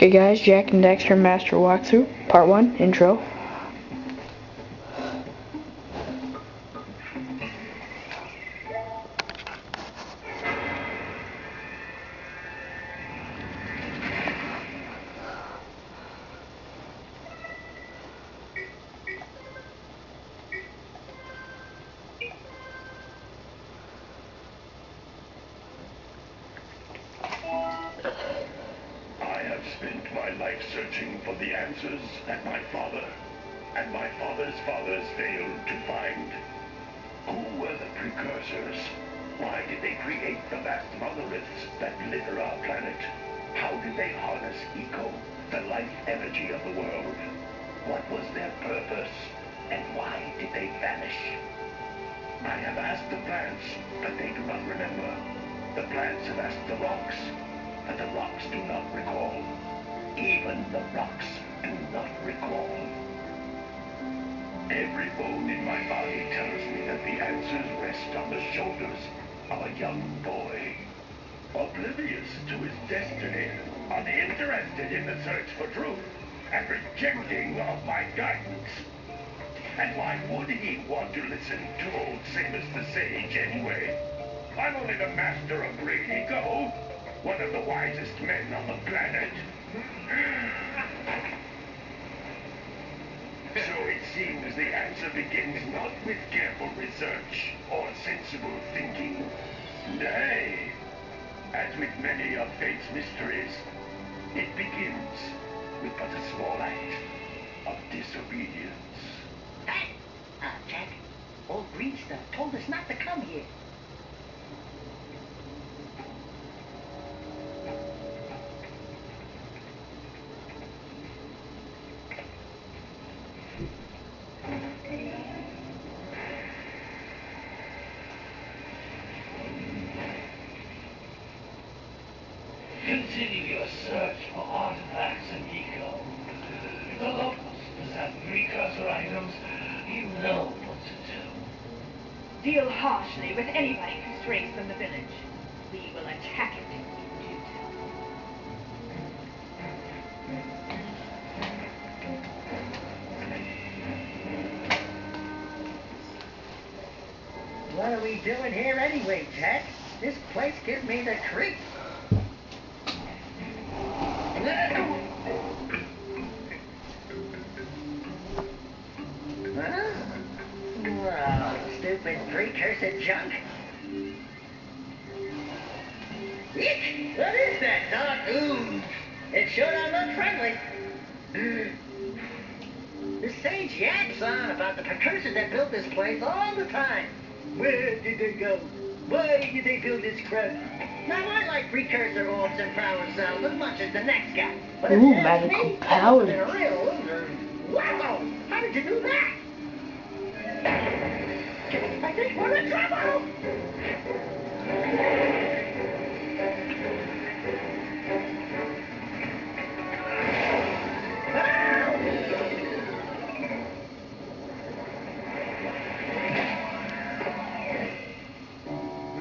Okay guys, Jak and Daxter Master Walkthrough, Part 1, Intro. I have spent my life searching for the answers that my father and my father's fathers failed to find. Who were the precursors? Why did they create the vast monoliths that litter our planet? How did they harness eco, the life energy of the world? What was their purpose? And why did they vanish? I have asked the plants, but they do not remember. The plants have asked the rocks, but the rocks do not recall. Even the rocks do not recall. Every bone in my body tells me that the answers rest on the shoulders of a young boy, oblivious to his destiny, uninterested in the search for truth, and rejecting of my guidance. And why would he want to listen to old Samus the Sage anyway? I'm only the master of great ego, one of the wisest men on the planet. So it seems the answer begins not with careful research or sensible thinking. Nay, as with many of fate's mysteries, it begins with but a small act of disobedience. Hey! Jak, old green stuff told us not to come here. Continue your search for artifacts and eco. The locals possess precursor items. You know what to do. Deal harshly with anybody who strays from the village. We will attack it in due time. What are we doing here anyway, Jak? This place gives me the creeps. Huh? Oh, stupid precursor junk. Eek! What is that dark ooze? It sure don't look friendly. The sage yaks on about the precursors that built this place all the time. Where did they go? Why did they build this crap? Now, I like precursor orbs and power cells as much as the next guy. But if Ooh, you ask magical me, powers. they're a real loser. Wow! How did you do that? I think we're in trouble!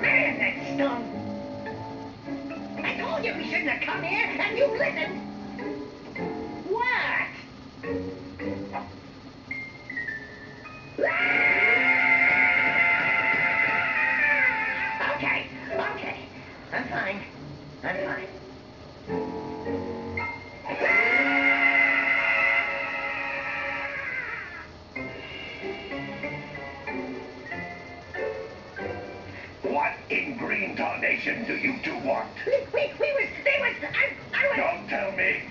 Man, that stung! I told you we shouldn't have come here, and you listened! What? Okay. I'm fine. What in green tarnation do you two want? I was... Don't tell me.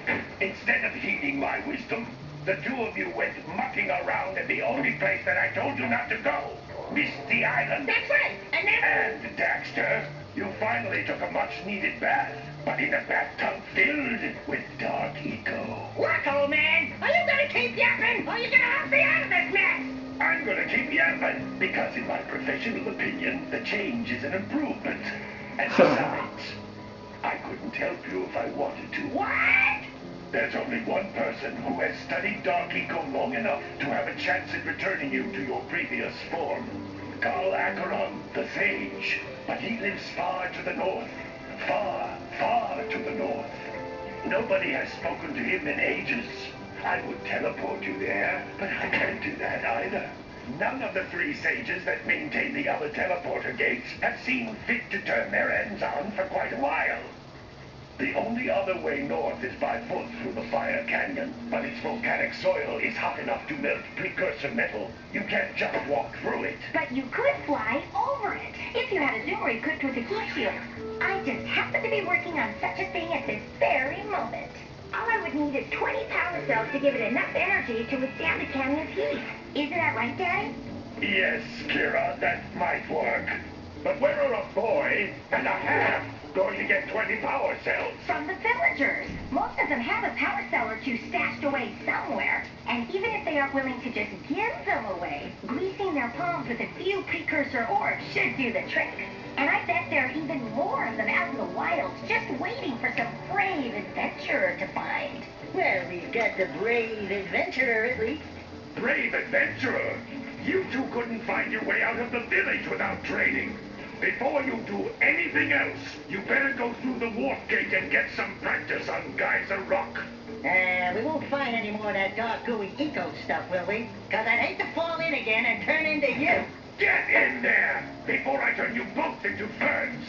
Instead of heeding my wisdom, the two of you went mucking around in the only place that I told you not to go. Misty Island. That's right, and then... And, Daxter, you finally took a much-needed bath, but in a bathtub filled with dark eco. Look, old man, are you gonna keep yapping, or are you gonna help me out of this mess? I'm gonna keep yapping, because in my professional opinion, the change is an improvement. And besides, I couldn't help you if I wanted to. What? There's only one person who has studied dark eco long enough to have a chance at returning you to your previous form. Carl Acheron, the Sage. But he lives far to the north. Far, far to the north. Nobody has spoken to him in ages. I would teleport you there, but I can't do that either. None of the 3 sages that maintain the other teleporter gates have seen fit to turn their ends on for quite a while. The only other way north is by foot through the Fire Canyon, but its volcanic soil is hot enough to melt precursor metal. You can't just walk through it. But you could fly over it, if you had a zoomer equipped with a heat shield. I just happen to be working on such a thing at this very moment. All I would need is 20 power cells to give it enough energy to withstand the canyon's heat. Isn't that right, Daddy? Yes, Kira, that might work. But where are a boy and a half going to get 20 power cells? From the villagers. Most of them have a power cell or 2 stashed away somewhere. And even if they aren't willing to just give them away, greasing their palms with a few precursor orbs should do the trick. And I bet there are even more of them out in the wilds, just waiting for some brave adventurer to find. Well, we've got the brave adventurer at least. Brave adventurer! You 2 couldn't find your way out of the village without training. Before you do anything else, you better go through the warp gate and get some practice on Geyser Rock. We won't find any more of that dark gooey eco stuff, will we? Because I'd hate to fall in again and turn into you. Get in there before I turn you both into ferns.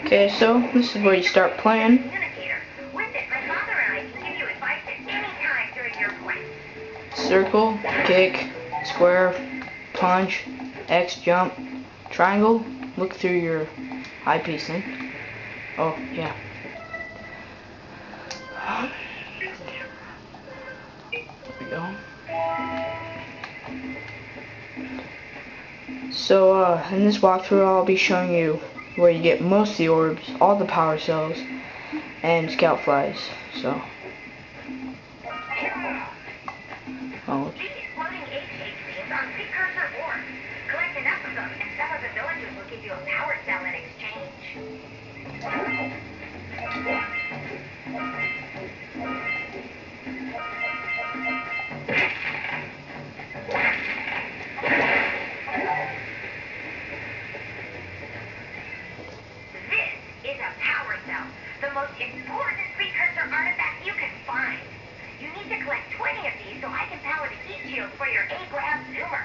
Okay, so this is where you start playing. Communicator. With it, my father and I can give you advice at any time during your quest. Circle, kick, square, punch, X jump, triangle, look through your eyepiece thing. Oh, yeah. There we go. So, in this walkthrough, I'll be showing you where you get most of the orbs, all the power cells, and scout flies. So, oh. These floating HHCs are precursor orbs. Collect enough of them, and some of the villagers will give you a power cell in exchange. This is a power cell, the most important precursor artifact you can find. You need to collect 20 of these so I can power the heat shield for your A-grab zoomer.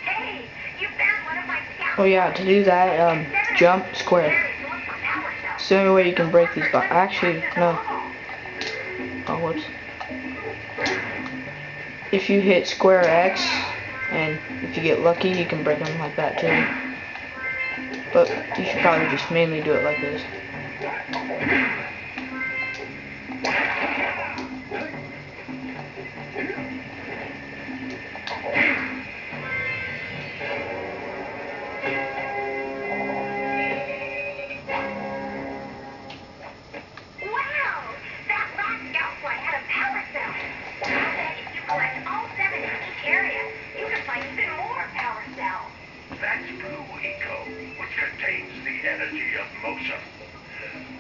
Hey, you found one of my scouts. Oh yeah, to do that, jump, square. It's the only way you can break these boxes. Actually, no. Oh, whoops. If you hit square X, and if you get lucky, you can break them like that too. But you should probably just mainly do it like this. That's Blue Eco, which contains the energy of motion.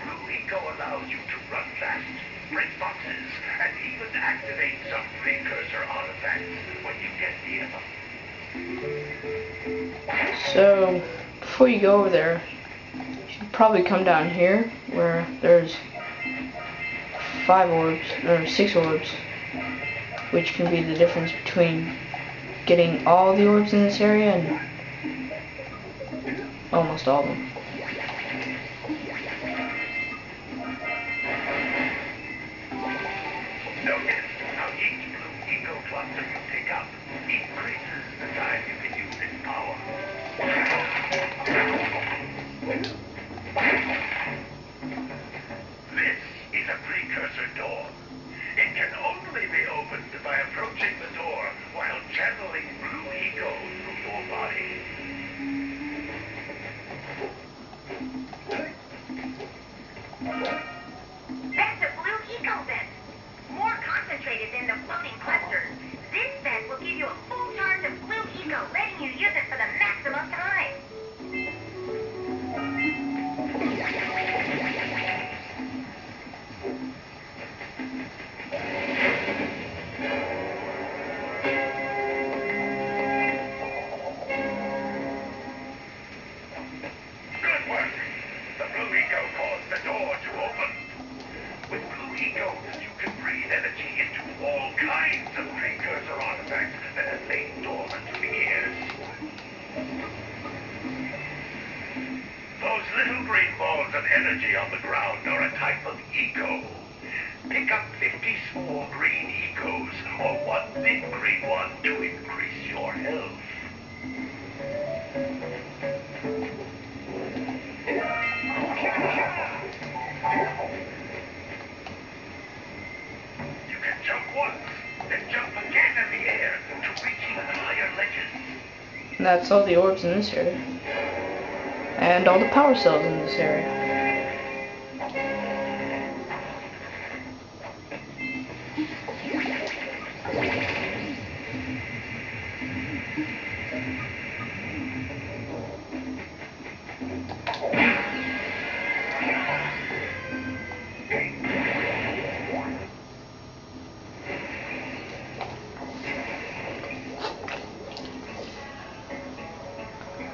Blue Eco allows you to run fast, break boxes, and even activate some precursor artifacts when you get near them. So, before you go over there, you should probably come down here, where there's 5 orbs, or 6 orbs, which can be the difference between getting all the orbs in this area and almost all of them. Notice how each Blue Eco cluster you pick up increases the time you can use its power. This is a precursor door. It can only be opened by approaching the door while channeling Blue Eco through your body. That's a blue eco vent. More concentrated than the floating clusters. This vent will give you a full charge of blue eco, letting you use it for the maximum time. Good work. The blue eco caused the door to open. With blue eco, you can breathe energy into all kinds of precursor artifacts that have lain dormant for years. Those little green balls of energy on the ground are a type of eco. Pick up 50 small green ecos, or one big green one to increase your health. You can jump once, then jump again in the air to reach even higher ledges. And that's all the orbs in this area. And all the power cells in this area.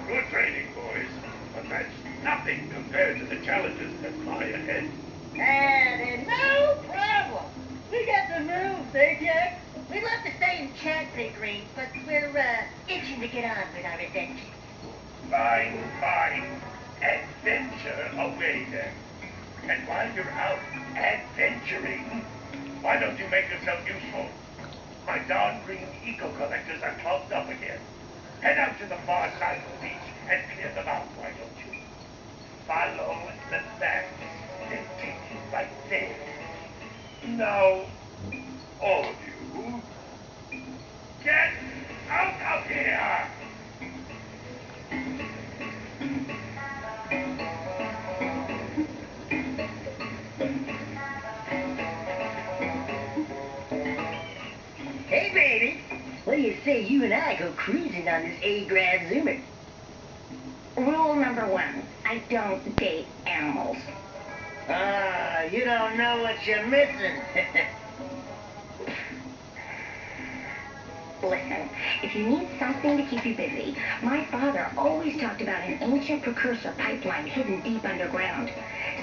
Good training, boys, but that's nothing compared to the challenges that lie ahead. And no problem. We got the moves, eh, Jack? We'd love to stay and chat, Big Green, but we're, itching to get on with our adventure. Fine, fine. Adventure away then. And while you're out adventuring, why don't you make yourself useful? My darn green eco collectors are clogged up again. Head out to the far side of the beach and clear them out, why don't you? Follow the maps. They take you right there. Now, all of you, get out of here! Hey, baby. What do you say you and I go cruising on this A-grad Zoomer? Rule number 1, I don't date animals. Ah, you don't know what you're missing. Listen, if you need something to keep you busy, my father always talked about an ancient precursor pipeline hidden deep underground.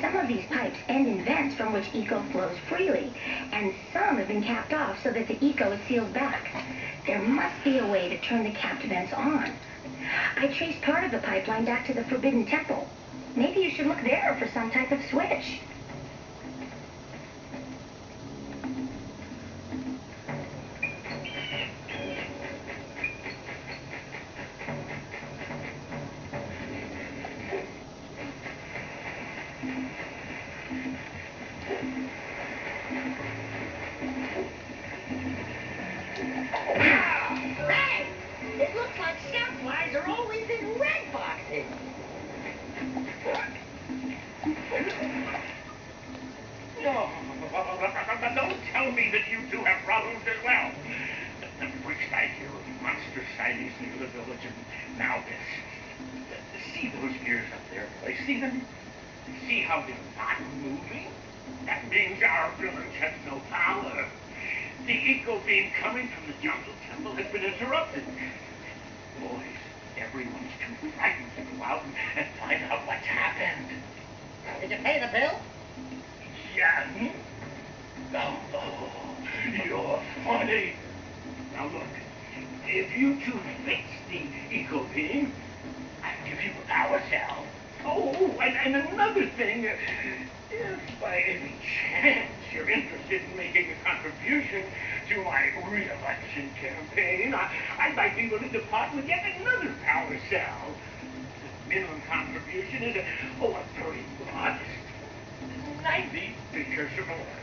Some of these pipes end in vents from which eco flows freely, and some have been capped off so that the eco is sealed back. There must be a way to turn the capped vents on. I traced part of the pipeline back to the Forbidden Temple. Maybe you should look there for some type of switch. Hey! It looks like scout-flies are always in red boxes. No, don't tell me that you two have problems as well. The freaks I hear of monster sightings near the village, and now this. See those ears up there, boys? See them? See how they're not moving? That means our village has no power. The eco beam coming from the jungle temple has been interrupted. Boys, everyone's too frightened to go out and find out what's happened. Did you pay the bill? Yeah. Oh, you're funny. Now look, if you two fix the eco beam, I'll give you a power cell. Oh, and another thing, if by any chance you're interested in making a contribution to my re-election campaign, I might be willing to part with yet another power cell. The minimum contribution is a very modest 90 precursor orbs.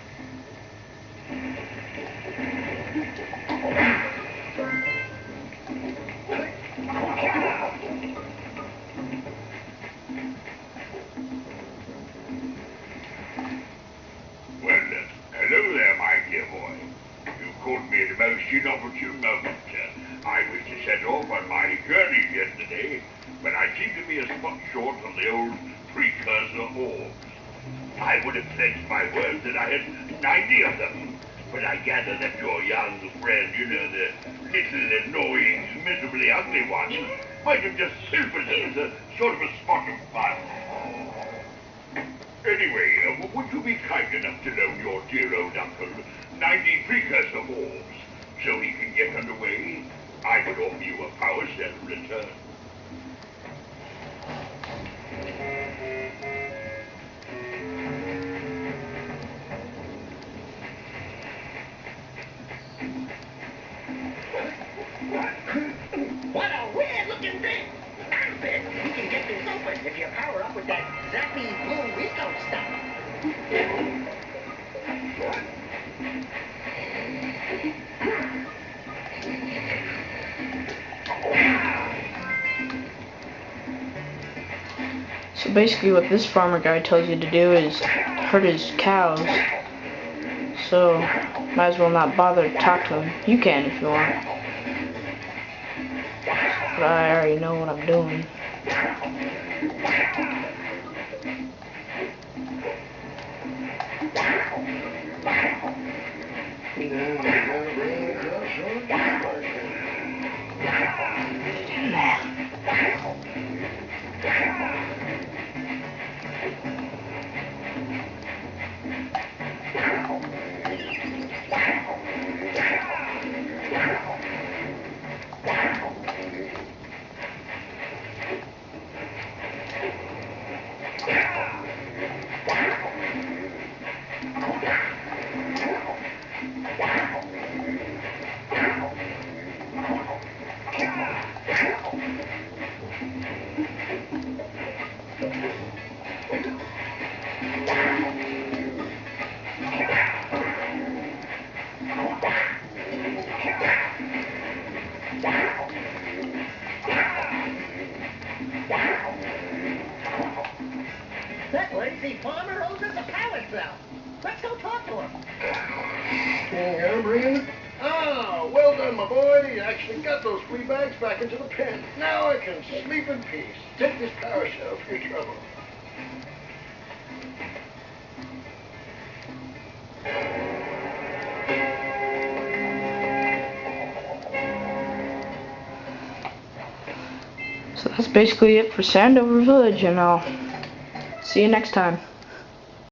catching up with you moment. I was to set off on my journey yesterday, but I seem to be a spot short on the old precursor orbs. I would have pledged my word that I had 90 of them, but I gather that your young friend, you know, the little annoying, miserably ugly one, might have just pilfered them as a sort of a spot of fun. Anyway, would you be kind enough to loan your dear old uncle 90 precursor orbs so he can get underway? I would offer you a power cell in return. What a weird-looking thing! I bet we can get this open if you power up with that zappy blue recount stuff. So basically what this farmer guy tells you to do is herd his cows. So might as well not bother to talk to him. You can if you want. But I already know what I'm doing. That lazy farmer owes us a power cell. Let's go talk to him. Yeah, I'm bringing it. Ah, well done, my boy. You actually got those flea bags back into the pen. Now I can sleep in peace. Take this power cell for your trouble. So that's basically it for Sandover Village, and I'll see you next time.